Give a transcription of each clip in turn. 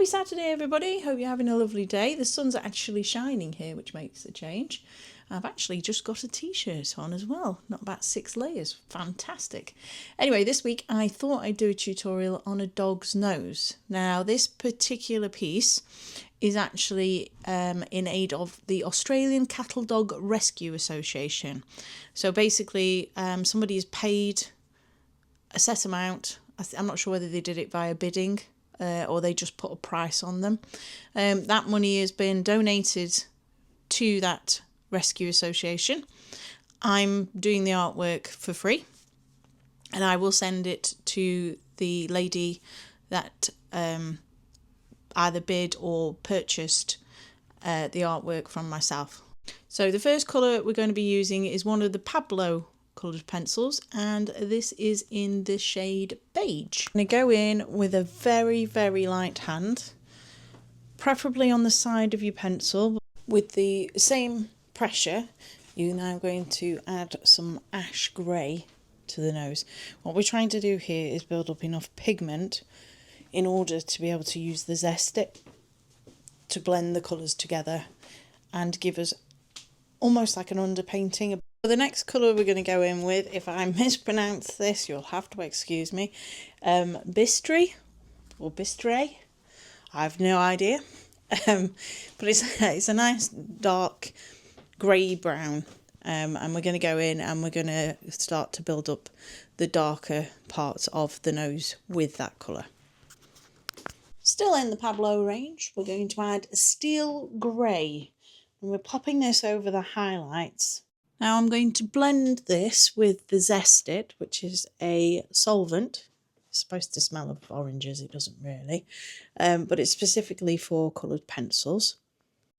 Happy Saturday, everybody. Hope you're having a lovely day. The sun's actually shining here, which makes a change. I've actually just got a t-shirt on as well. Not about 6 layers. Fantastic. Anyway, this week I thought I'd do a tutorial on a dog's nose. Now, this particular piece is actually in aid of the Australian Cattle Dog Rescue Association. So basically, somebody has paid a set amount. I'm not sure whether they did it via bidding or they just put a price on them. That money has been donated to that rescue association. I'm doing the artwork for free, and I will send it to the lady that either bid or purchased the artwork from myself. So the first colour we're going to be using is one of the Pablo coloured pencils, and this is in the shade beige. I'm going to go in with a very, very light hand, preferably on the side of your pencil. With the same pressure, you're now going to add some ash grey to the nose. What we're trying to do here is build up enough pigment in order to be able to use the zest to blend the colours together and give us almost like an underpainting. For the next colour we're going to go in with, if I mispronounce this, you'll have to excuse me, Bistry or Bistray, I have no idea, but it's a nice dark grey brown, and we're going to go in and we're going to start to build up the darker parts of the nose with that colour. Still in the Pablo range, we're going to add steel grey, and we're popping this over the highlights. Now I'm going to blend this with the Zest It, which is a solvent. It's supposed to smell of oranges, it doesn't really, but it's specifically for coloured pencils.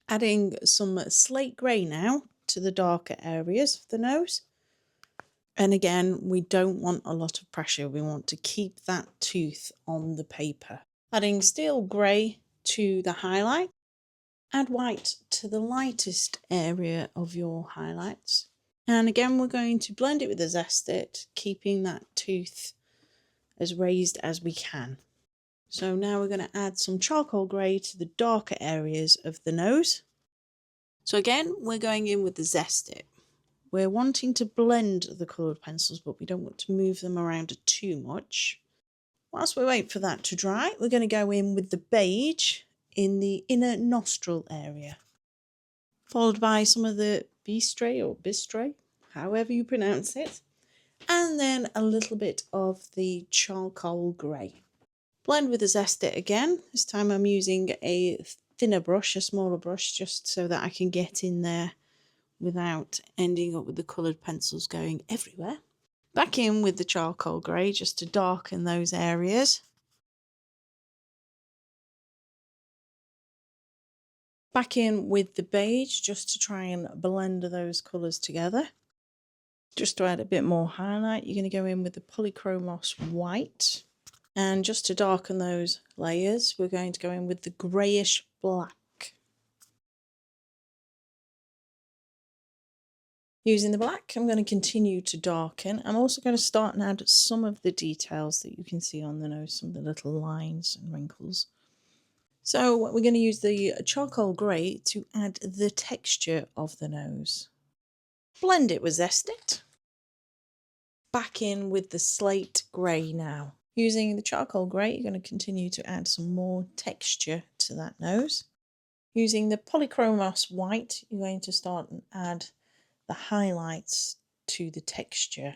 Adding some slate grey now to the darker areas of the nose. And again, we don't want a lot of pressure, we want to keep that tooth on the paper. Adding steel grey to the highlight. Add white to the lightest area of your highlights. And again, we're going to blend it with the Zest It, keeping that tooth as raised as we can. So now we're going to add some charcoal grey to the darker areas of the nose. So again, we're going in with the Zest It. We're wanting to blend the coloured pencils, but we don't want to move them around too much. Whilst we wait for that to dry, we're going to go in with the beige in the inner nostril area, followed by some of the Bistray or Bistray, however you pronounce it, and then a little bit of the charcoal grey. Blend with the Zest It again. This time I'm using a thinner brush, a smaller brush, just so that I can get in there without ending up with the coloured pencils going everywhere. Back in with the charcoal grey just to darken those areas. Back in with the beige just to try and blend those colours together. Just to add a bit more highlight, you're going to go in with the polychromos white. And just to darken those layers, we're going to go in with the greyish black. Using the black, I'm going to continue to darken. I'm also going to start and add some of the details that you can see on the nose, some of the little lines and wrinkles. So we're going to use the charcoal grey to add the texture of the nose. Blend it with Zest It. Back in with the slate grey now. Using the charcoal grey, you're going to continue to add some more texture to that nose. Using the polychromos white, you're going to start and add the highlights to the texture.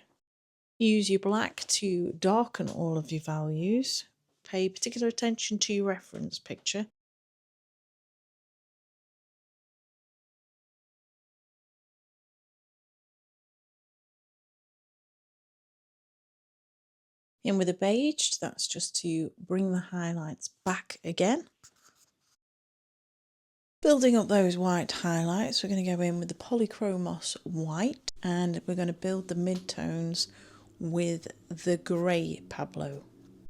Use your black to darken all of your values. Pay particular attention to your reference picture. In with a beige, that's just to bring the highlights back again. Building up those white highlights, we're going to go in with the polychromos white, and we're going to build the midtones with the grey Pablo.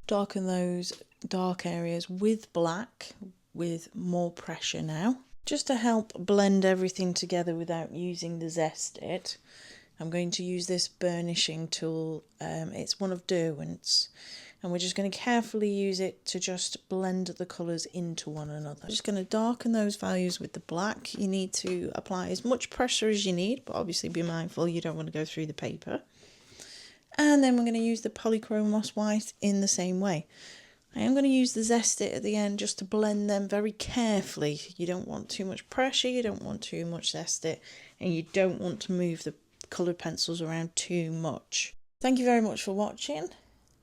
Darken those dark areas with black with more pressure now. Just to help blend everything together without using the Zest It, I'm going to use this burnishing tool. It's one of Derwent's, and we're just going to carefully use it to just blend the colours into one another. I'm just going to darken those values with the black. You need to apply as much pressure as you need, but obviously be mindful you don't want to go through the paper. And then we're going to use the polychrome moss white in the same way. I am going to use the zest it at the end just to blend them very carefully. You don't want too much pressure, you don't want too much zest it, and you don't want to move the coloured pencils around too much. Thank you very much for watching,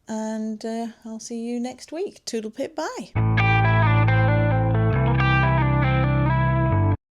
and I'll see you next week. Toodle pip, bye.